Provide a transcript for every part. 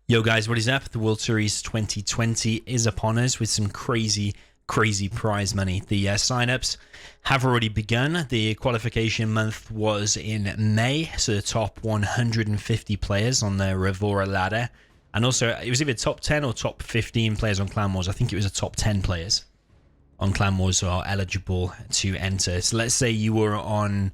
Yo guys, what is up? The World Series 2020 is upon us with some crazy prize money. The sign-ups have already begun. The qualification month was in May, so the top 150 players on the Revora ladder. And also, it was either top 10 or top 15 players on Clan Wars. I think it was a top 10 players on Clan Wars who are eligible to enter. So let's say you were on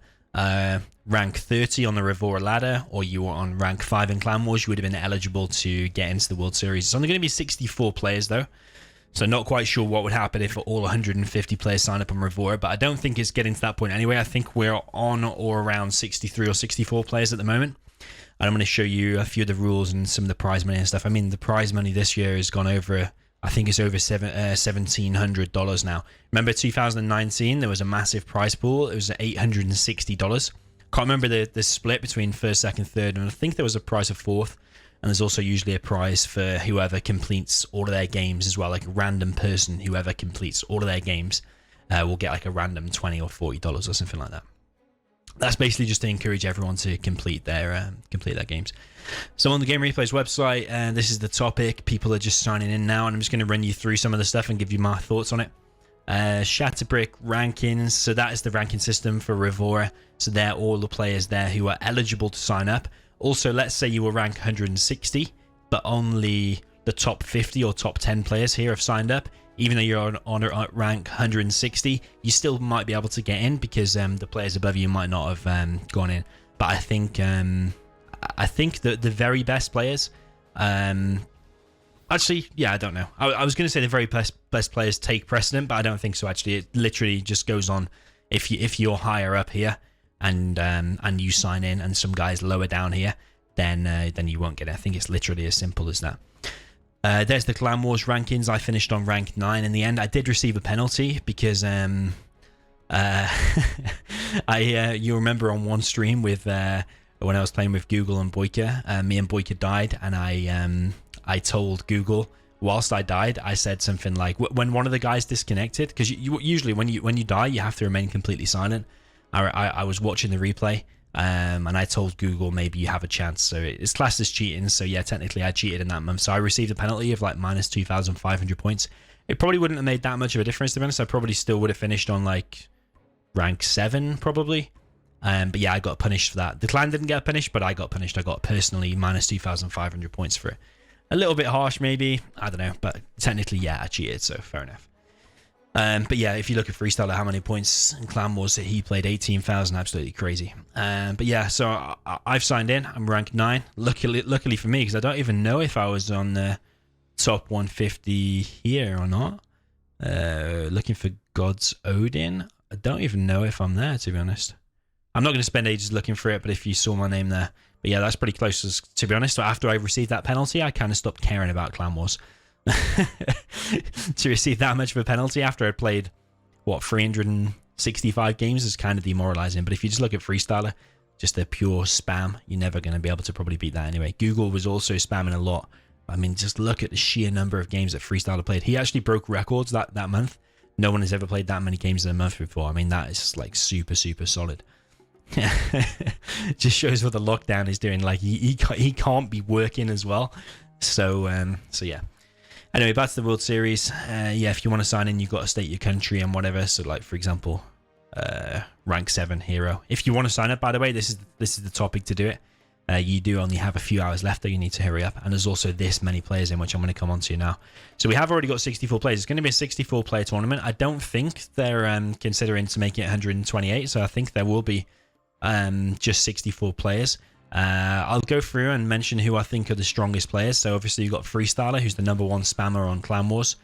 rank 30 on the Revora ladder, or you were on rank 5 in Clan Wars, you would have been eligible to get into the World Series. It's only going to be 64 players though, so not quite sure what would happen if all 150 players sign up on Revora, but I don't think it's getting to that point anyway. I think we're on or around 63 or 64 players at the moment. And I'm going to show you a few of the rules and some of the prize money and stuff. I mean, the prize money this year has gone over, I think it's over $1,700 now. Remember 2019, there was a massive prize pool. It was $860. Can't remember the split between first, second, third, and I think there was a prize of fourth. And there's also usually a prize for whoever completes all of their games as well, like a random person. Whoever completes all of their games will get like a random $20 or $40 or something like that. That's basically just to encourage everyone to complete their games. So on the Game Replays website, this is the topic. People are just signing in now, and I'm just going to run you through some of the stuff and give you my thoughts on it. Shatterbrick rankings. So that is the ranking system for Revora. So they're all the players there who are eligible to sign up. Also, let's say you were rank 160, but only the top 50 or top 10 players here have signed up. Even though you're on rank 160, you still might be able to get in because the players above you might not have gone in. But I think that the very best players, actually, yeah, I don't know. I was going to say the very best players take precedent, but I don't think so. Actually, it literally just goes on if you're higher up here and you sign in, and some guys lower down here, then you won't get it. I think it's literally as simple as that. There's the Clan Wars rankings. I finished on rank 9 in the end. I did receive a penalty because you remember on one stream with when I was playing with Google and Boyka, me and Boyka died, and I told Google whilst I died, I said something like, when one of the guys disconnected, because you usually when you die you have to remain completely silent. I was watching the replay. And I told Google maybe you have a chance, so it's classed as cheating. So yeah, technically I cheated in that month, so I received a penalty of like minus 2,500 points. It probably wouldn't have made that much of a difference, to be honest. I probably still would have finished on like rank 7 probably, but yeah, I got punished for that. The clan didn't get punished, but I got punished. I got personally minus 2,500 points for it. A little bit harsh maybe, I don't know, but technically yeah, I cheated, so fair enough. But yeah, if you look at Freestyler, how many points in Clan Wars that he played, 18,000, absolutely crazy. But yeah, so I've signed in. I'm rank 9. Luckily for me, because I don't even know if I was on the top 150 here or not. Looking for God's Odin. I don't even know if I'm there, to be honest. I'm not going to spend ages looking for it, but if you saw my name there. But yeah, that's pretty close, to be honest. So after I received that penalty, I kind of stopped caring about Clan Wars. To receive that much of a penalty after I'd played, what, 365 games is kind of demoralizing. But if you just look at Freestyler, just the pure spam, you're never going to be able to probably beat that anyway. Google was also spamming a lot. I mean, just look at the sheer number of games that Freestyler played. He actually broke records that month. No one has ever played that many games in a month before. I mean, that is like super solid. Just shows what the lockdown is doing. Like he can't be working as well. So yeah. Anyway, back to the World Series. Yeah, if you want to sign in, you've got to state your country and whatever. So, like, for example, rank 7 hero. If you want to sign up, by the way, this is the topic to do it. You do only have a few hours left, though. You need to hurry up. And there's also this many players in, which I'm going to come on to now. So we have already got 64 players. It's going to be a 64-player tournament. I don't think they're considering to make it 128. So I think there will be just 64 players. I'll go through and mention who I think are the strongest players. So obviously you've got Freestyler, who's the #1 spammer on Clan Wars.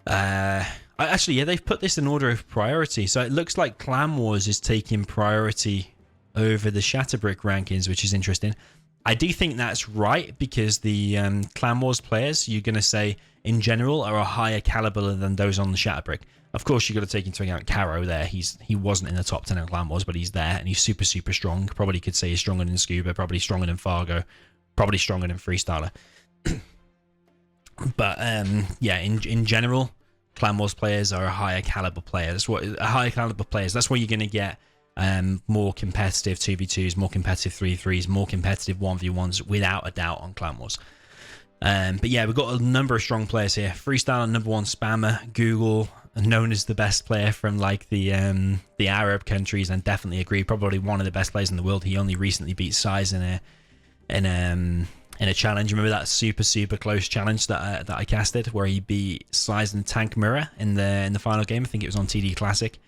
Actually, yeah, they've put this in order of priority. So it looks like Clan Wars is taking priority over the Shatterbrick rankings, which is interesting. I do think that's right, because the Clan Wars players, you're going to say, in general, are a higher caliber than those on the Shatterbrick. Of course, you've got to take into account Caro there. He wasn't in the top 10 of Clan Wars, but he's there, and he's super strong. Probably could say he's stronger than Scuba, probably stronger than Fargo, probably stronger than Freestyler. But yeah, in general, Clan Wars players are a higher caliber player. That's what a higher caliber players. That's where you're going to get more competitive 2v2s, more competitive 3v3s, more competitive 1v1s, without a doubt, on Clan Wars. But yeah, we've got a number of strong players here. Freestyle, #1 spammer, Google, known as the best player from like the Arab countries, and definitely agree, probably one of the best players in the world. He only recently beat Size in a challenge. Remember that super close challenge that I casted, where he beat Size and Tank Mirror in the final game? I think it was on TD Classic.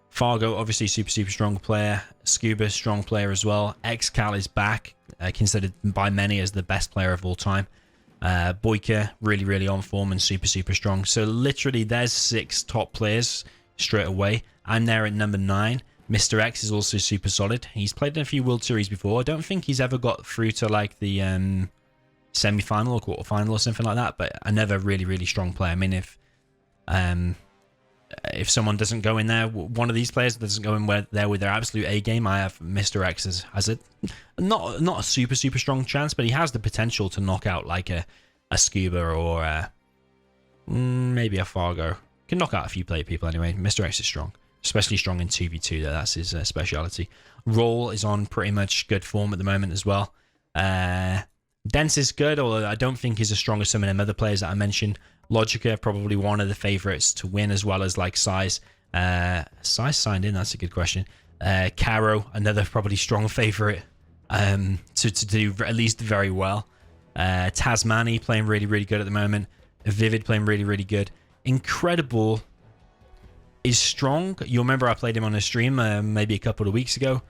Fargo, obviously super strong player. Scuba, strong player as well. Xcal is back, considered by many as the best player of all time. Boyka, really on form and super strong. So literally there's 6 top players straight away. I'm there at number 9. Mr. X is also super solid. He's played in a few World Series before. I don't think he's ever got through to like the semi-final or quarter-final or something like that, but another really strong player. I mean, if someone doesn't go in there, one of these players doesn't go in there with their absolute A game, I have Mr. X has a not a super strong chance, but he has the potential to knock out like a Scuba or maybe a Fargo. Can knock out a few people anyway. Mr. X is strong, especially strong in 2v2. That's his speciality. Roll is on pretty much good form at the moment as well. Dense is good, although I don't think he's as strong as some of them other players that I mentioned. Logica, probably one of the favorites to win, as well as like Size. Size signed in, that's a good question. Caro, another probably strong favorite to do at least very well. Tasmani playing really good at the moment. Vivid playing really good. Incredible is strong. You'll remember I played him on a stream maybe a couple of weeks ago,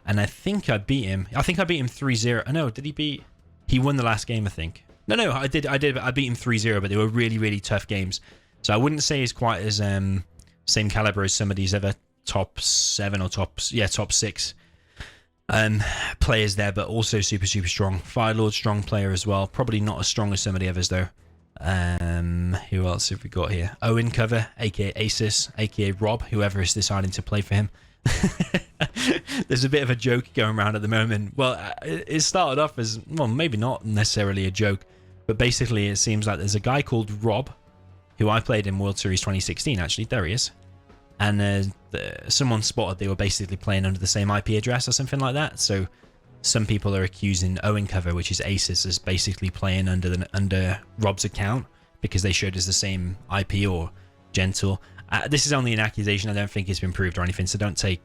and I think I beat him. I think I beat him 3-0. Oh, no, did he beat... He won the last game, I think. No, I did. I beat him 3-0, but they were really tough games. So I wouldn't say he's quite as same caliber as some of these other top 7 or top 6 players there, but also super strong. Firelord, strong player as well. Probably not as strong as some of the others though. Who else have we got here? Owen Cover, aka Asus, aka Rob, whoever is deciding to play for him. There's a bit of a joke going around at the moment. Well, it started off as, well, maybe not necessarily a joke, but basically it seems like there's a guy called Rob, who I played in World Series 2016, actually. There he is. And someone spotted they were basically playing under the same IP address or something like that. So some people are accusing Owen Cover, which is Asus, as basically playing under Rob's account because they showed us the same IP or Gentle. This is only an accusation. I don't think it's been proved or anything, so don't take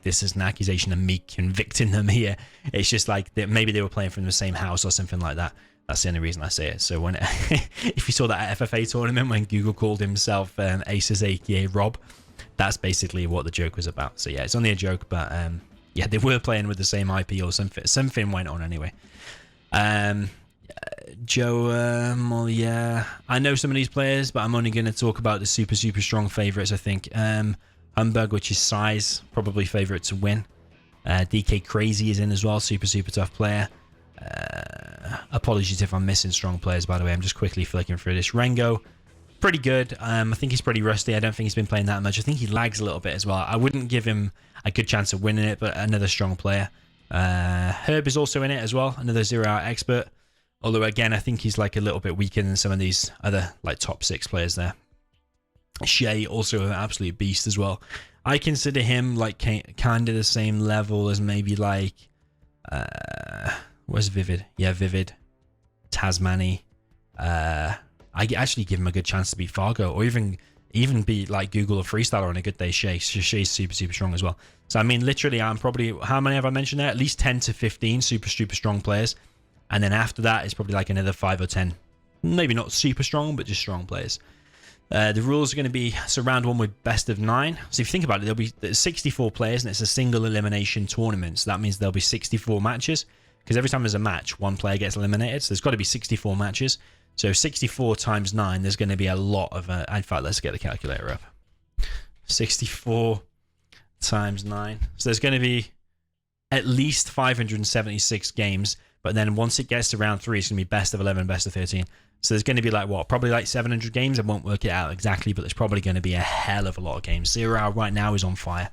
this as an accusation of me convicting them here. It's just like maybe they were playing from the same house or something like that. That's the only reason I say it. So when if you saw that FFA tournament when Google called himself Asus aka Rob, that's basically what the joke was about. So yeah, it's only a joke, but yeah, they were playing with the same IP or something. Something went on anyway. Joe Moliere. I know some of these players, but I'm only going to talk about the super strong favorites, I think. Humbug, which is Size, probably favorite to win. DK Crazy is in as well, super tough player. Apologies if I'm missing strong players, by the way. I'm just quickly flicking through this. Rengo, pretty good. I think he's pretty rusty. I don't think he's been playing that much. I think he lags a little bit as well. I wouldn't give him a good chance of winning it, but another strong player. Herb is also in it as well, another 0-hour expert. Although, again, I think he's like a little bit weaker than some of these other like top 6 players there. Shay, also an absolute beast as well. I consider him like kind of the same level as maybe like... where's Vivid? Yeah, Vivid. Tasmani. I actually give him a good chance to beat Fargo, or even beat like Google or Freestyler on a good day. Shay's super strong as well. So I mean, literally, I'm probably, how many have I mentioned there? At least 10 to 15 super strong players. And then after that, it's probably like another 5 or 10. Maybe not super strong, but just strong players. The rules are going to be, so round 1 with best of 9. So if you think about it, there'll be 64 players, and it's a single elimination tournament. So that means there'll be 64 matches, because every time there's a match, one player gets eliminated. So there's got to be 64 matches. So 64 times 9, there's going to be a lot of... in fact, let's get the calculator up. 64 times 9. So there's going to be at least 576 games. But then once it gets to round 3, it's going to be best of 11, best of 13. So there's going to be like, what, probably like 700 games? I won't work it out exactly, but there's probably going to be a hell of a lot of games. 0-hour right now is on fire.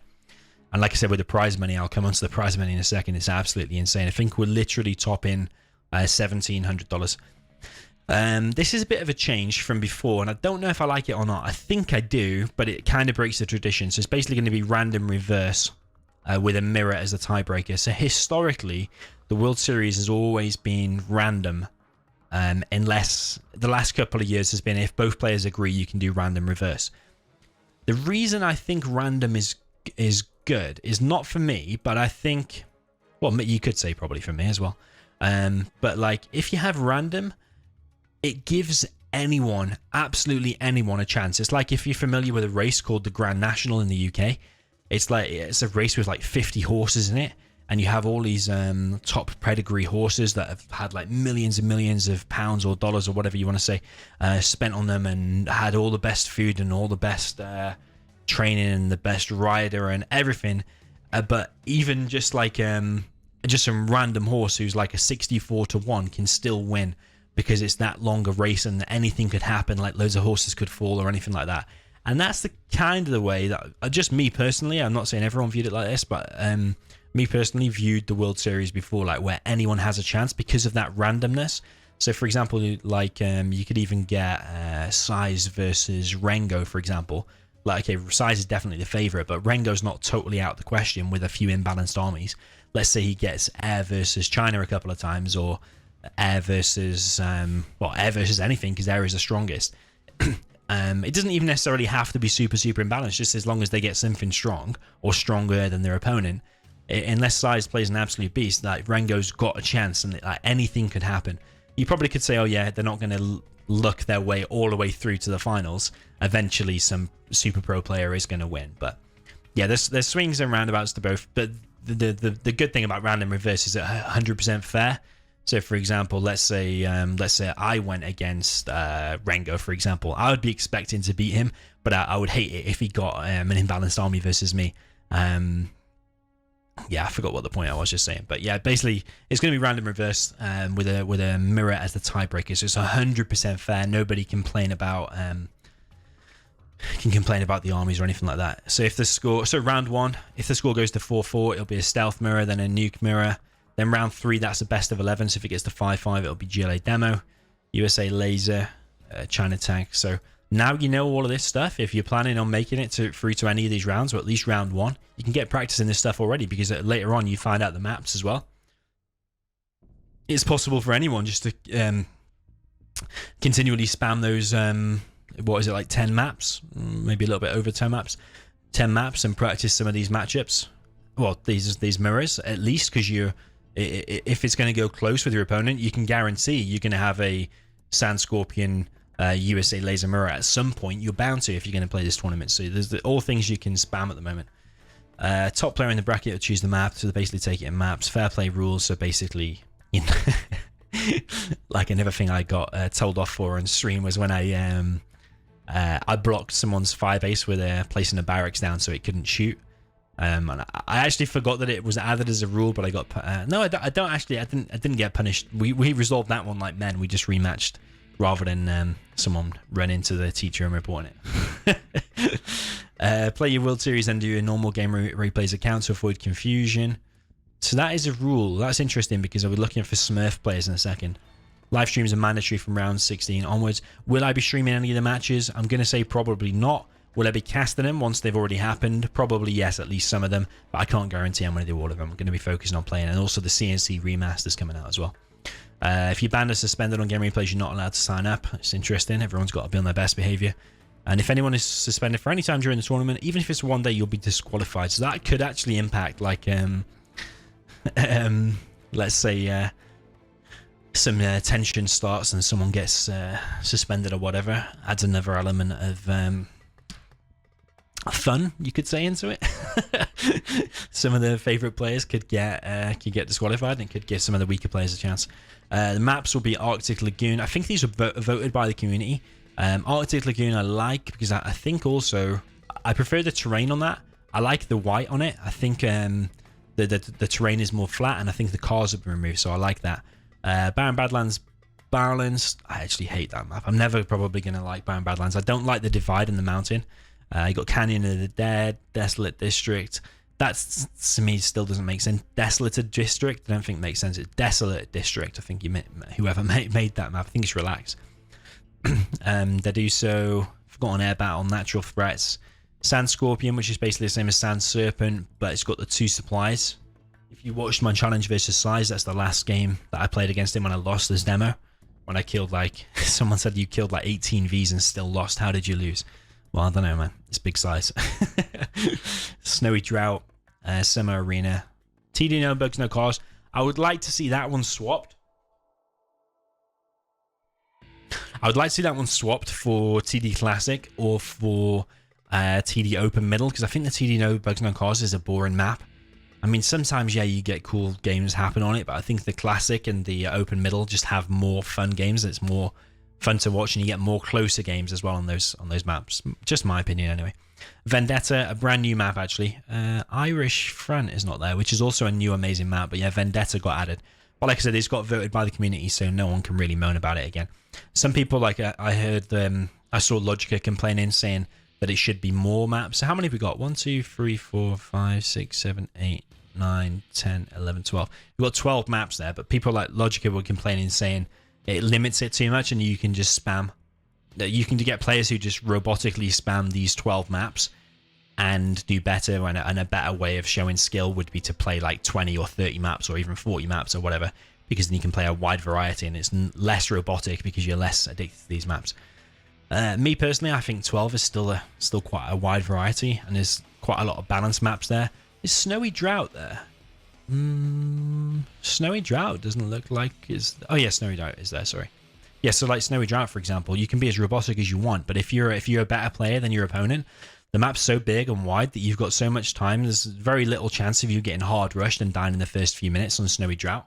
And like I said, with the prize money, I'll come on to the prize money in a second. It's absolutely insane. I think we're literally topping $1,700. This is a bit of a change from before, and I don't know if I like it or not. I think I do, but it kind of breaks the tradition. So it's basically going to be random reverse with a mirror as a tiebreaker. So historically, the World Series has always been random unless the last couple of years has been if both players agree, you can do random reverse. The reason I think random is good is not for me, but I think, well, you could say probably for me as well. But like if you have random, it gives anyone, absolutely anyone, a chance. It's like if you're familiar with a race called the Grand National in the UK. It's a race with like 50 horses in it, and you have all these top pedigree horses that have had like millions and millions of pounds or dollars or whatever you want to say spent on them, and had all the best food and all the best training and the best rider and everything. But even just like just some random horse who's like a 64-1 can still win, because it's that long a race and anything could happen, like loads of horses could fall or anything like that. And that's the kind of the way that, just me personally, I'm not saying everyone viewed it like this, but me personally viewed the World Series before, like where anyone has a chance because of that randomness. So for example, like you could even get Size versus Rengo, for example. Like, okay, Size is definitely the favorite, but Rengo's not totally out of the question with a few imbalanced armies. Let's say he gets Air versus China a couple of times, or Air versus Air versus anything, because Air is the strongest. It doesn't even necessarily have to be super imbalanced, just as long as they get something strong or stronger than their opponent. Unless Size plays an absolute beast, like Rengo's got a chance, and like anything could happen. You probably could say, oh yeah, they're not going to luck their way all the way through to the finals. Eventually some super pro player is going to win. But yeah, there's swings and roundabouts to both. But the good thing about random reverse is that 100% fair. So, for example, let's say I went against Rengo, for example. I would be expecting to beat him, but I would hate it if he got an imbalanced army versus me. Yeah, I forgot what the point I was just saying. But yeah, basically, it's going to be random reverse with a mirror as the tiebreaker. So it's 100% fair. Nobody can complain about the armies or anything like that. So if the score, round 1, if the score goes to 4-4, it'll be a stealth mirror, then a nuke mirror. Then round 3, that's the best of 11. So if it gets to 5-5, it'll be GLA demo, USA laser, China tank. So now you know all of this stuff. If you're planning on making it through to any of these rounds, or at least round 1, you can get practicing this stuff already, because later on you find out the maps as well. It's possible for anyone just to continually spam those, what is it, like 10 maps? Maybe a little bit over 10 maps. 10 maps and practice some of these matchups. Well, these mirrors, at least, because if it's going to go close with your opponent, you can guarantee you're going to have a Sand Scorpion USA laser mirror at some point. You're bound to if you're going to play this tournament. So there's all things you can spam at the moment. Top player in the bracket will choose the map, so they basically take it in maps. Fair play rules, so basically, you know, like another thing I got told off for on stream was when I blocked someone's 5-ace with placing a barracks down so it couldn't shoot. And I actually forgot that it was added as a rule, but I got no, I didn't get punished. We resolved that one like men. We just rematched rather than someone run into the teacher and reporting it. Play your World Series and do your normal game replays account to avoid confusion. So that is a rule. That's interesting, because I was looking for Smurf players in a second. Live streams are mandatory from round 16 onwards. Will I be streaming any of the matches? I'm going to say probably not. Will I be casting them once they've already happened? Probably yes, at least some of them, but I can't guarantee I'm going to do all of them. I'm going to be focusing on playing, and also the CNC remasters coming out as well. If you're banned or suspended on game replays, you're not allowed to sign up. It's interesting. Everyone's got to be on their best behavior. And if anyone is suspended for any time during the tournament, even if it's one day, you'll be disqualified. So that could actually impact, like, let's say some tension starts and someone gets suspended or whatever. Adds another element of fun, you could say, into it. Some of the favorite players could get disqualified, and could give some of the weaker players a chance. The maps will be Arctic Lagoon. I think these are voted by the community. Arctic Lagoon I like, because I think also I prefer the terrain on that. I like the white on it. I think the terrain is more flat, and I think the cars have been removed, so I like that. Barren Badlands balanced. I actually hate that map. I'm never probably going to like Barren Badlands. I don't like the divide in the mountain. You got Canyon of the Dead, Desolate District. That, to me, still doesn't make sense. Desolate District, I don't think makes sense. It's Desolate District. I think whoever made that map, I think it's Relax. They do so. Forgotten Air Battle, Natural Threats. Sand Scorpion, which is basically the same as Sand Serpent, but it's got the 2 supplies. If you watched my challenge versus Size, that's the last game that I played against him when I lost this demo. when I killed like someone said you killed like 18 Vs and still lost. How did you lose? Well, I don't know, man. It's big size. Snowy Drought, Summer Arena, TD No Bugs No Cars. I would like to see that one swapped. I would like to see that one swapped for TD Classic or for TD Open Middle, because I think the TD No Bugs No Cars is a boring map. I mean, sometimes, yeah, you get cool games happen on it, but I think the Classic and the Open Middle just have more fun games. It's more fun to watch, and you get more closer games as well on those maps. Just my opinion, anyway. Vendetta, a brand new map, actually. Irish Front is not there, which is also a new amazing map, but yeah, Vendetta got added. But like I said, it's got voted by the community, so no one can really moan about it again. Some people, like I heard, I saw Logica complaining, saying that it should be more maps. So how many have we got? 1, 2, 3, 4, 5, 6, 7, 8, 9, 10, 11, 12. We've got 12 maps there, but people like Logica were complaining, saying it limits it too much and you can just spam. You can get players who just robotically spam these 12 maps and do better, and a better way of showing skill would be to play like 20 or 30 maps or even 40 maps or whatever, because then you can play a wide variety and it's less robotic because you're less addicted to these maps. Me personally, I think 12 is still quite a wide variety, and there's quite a lot of balanced maps there. Is Snowy Drought there? Snowy Drought doesn't look like is. Oh yeah, Snowy Drought is there. Sorry. Yeah, so like Snowy Drought, for example, you can be as robotic as you want, but if you're a better player than your opponent, the map's so big and wide that you've got so much time. There's very little chance of you getting hard rushed and dying in the first few minutes on Snowy Drought,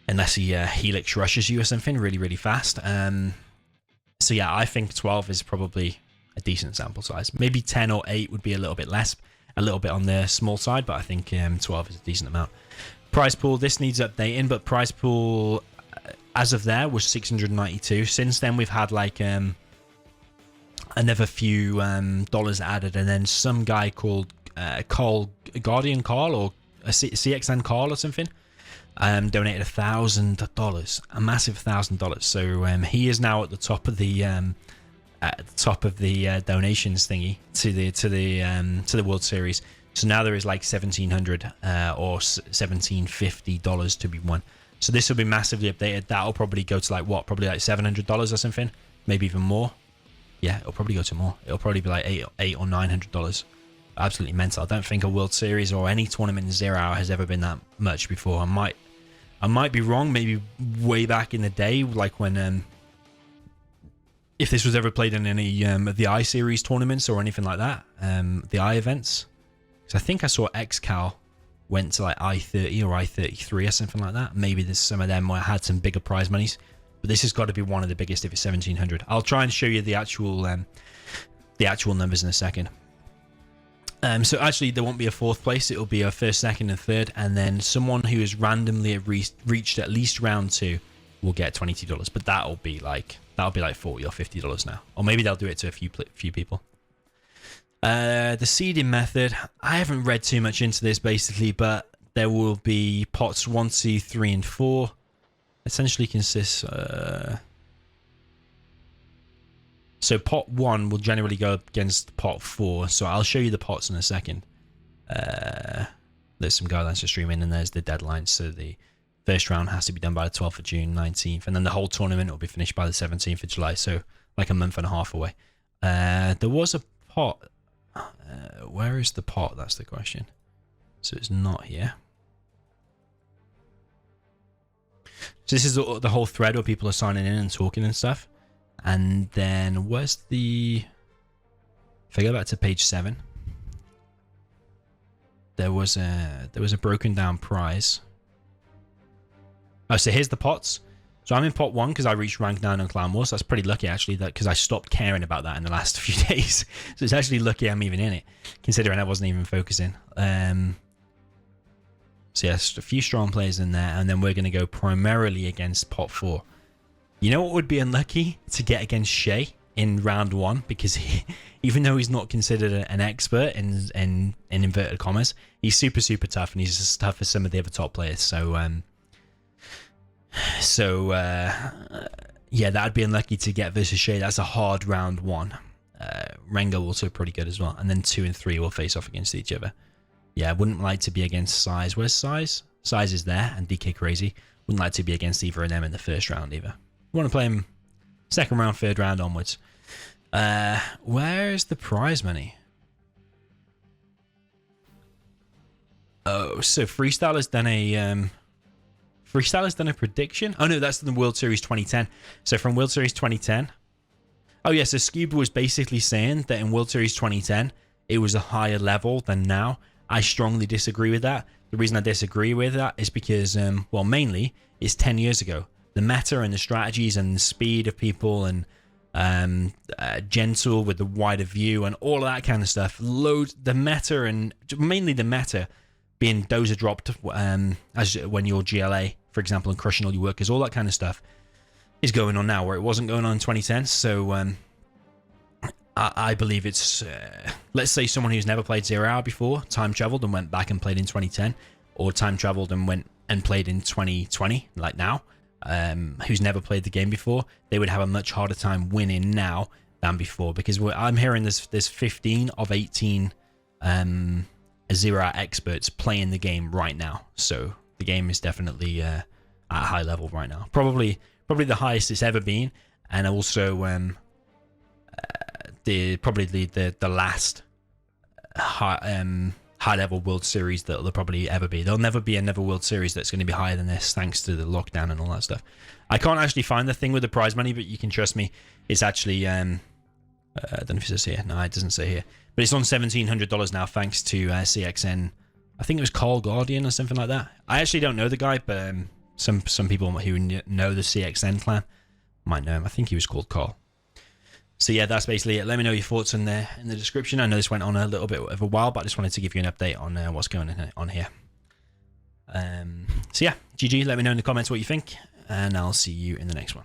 unless he Helix rushes you or something really, really fast. So yeah, I think 12 is probably a decent sample size. Maybe 10 or 8 would be a little bit less, a little bit on the small side, but I think 12 is a decent amount. Prize pool, this needs updating, but prize pool as of there was 692. Since then we've had like another few dollars added, and then some guy called Guardian Carl or CXN Carl or something donated $1,000, a massive $1,000. So he is now at the top of the donations thingy to the World Series. So now there is like $1,700 or $1,750 to be won. So this will be massively updated. That'll probably go to like what? Probably like $700 or something, maybe even more. Yeah, it'll probably go to more. It'll probably be like $800 or $900. Absolutely mental. I don't think a World Series or any tournament in 0 Hour has ever been that much before. I might be wrong. Maybe way back in the day, like when if this was ever played in any of the I Series tournaments or anything like that, the I events. Because I think I saw XCal went to like I-30 or I-33 or something like that. Maybe there's some of them where I had some bigger prize monies, but this has got to be one of the biggest if it's 1,700. I'll try and show you the actual numbers in a second. So actually there won't be a fourth place. It'll be a first, second, and third, and then someone who has randomly reached at least round 2 will get $22. But that'll be like $40 or $50 now, or maybe they'll do it to a few people. The seeding method, I haven't read too much into this basically, but there will be pots 1, 2, 3, and 4. Essentially consists. So pot 1 will generally go against pot 4. So I'll show you the pots in a second. There's some guidelines for streaming, and there's the deadline. So the first round has to be done by the 12th of June, 19th, and then the whole tournament will be finished by the 17th of July. So like a month and a half away. There was a pot. Where is the pot? That's the question. So it's not here. So this is the whole thread where people are signing in and talking and stuff. And then where's the... If I go back to page 7, there was a broken down prize. Oh, so here's the pots. So I'm in pot 1 because I reached rank 9 on Clan Wars. So that's pretty lucky actually, that because I stopped caring about that in the last few days. So it's actually lucky I'm even in it, considering I wasn't even focusing. So yes, a few strong players in there, and then we're going to go primarily against pot 4. You know what would be unlucky? To get against Shay in round 1, because even though he's not considered an expert in inverted commas, he's super tough, and he's as tough as some of the other top players. So yeah, that'd be unlucky to get versus Shay. That's a hard round 1. Rengo also pretty good as well, and then 2 and 3 will face off against each other. Yeah, I wouldn't like to be against Size. Where's Size? Size is there, and DK Crazy. Wouldn't like to be against either of them in the first round either. want to play him second round, third round onwards. Where's the prize money? Oh, so Freestyle has done a prediction. Oh no, that's the World Series 2010. So from World Series 2010. Oh yeah, so Scuba was basically saying that in World Series 2010 it was a higher level than now. I strongly disagree with that. The reason I disagree with that is because, well, mainly it's 10 years ago. The meta and the strategies and the speed of people and gentle with the wider view and all of that kind of stuff. The meta and mainly the meta being dozer dropped as when you're GLA, for example, and crushing all your workers, all that kind of stuff is going on now where it wasn't going on in 2010. So I believe it's, let's say someone who's never played 0 Hour before, time traveled and went back and played in 2010, or time traveled and went and played in 2020, like now, who's never played the game before, they would have a much harder time winning now than before, because I'm hearing there's 15 of 18 0 Hour experts playing the game right now. So the game is definitely at a high level right now. Probably the highest it's ever been, and also the last high level World Series that there'll probably ever be. There'll never be another World Series that's going to be higher than this, thanks to the lockdown and all that stuff. I can't actually find the thing with the prize money, but you can trust me. It's actually I don't know if it says here. No, it doesn't say here. But it's on $1,700 now, thanks to CXN. I think it was Carl Guardian or something like that. I actually don't know the guy, but some people who know the CXN clan might know him. I think he was called Carl. So yeah, that's basically it. Let me know your thoughts in the description. I know this went on a little bit of a while, but I just wanted to give you an update on what's going on here. So yeah, GG. Let me know in the comments what you think, and I'll see you in the next one.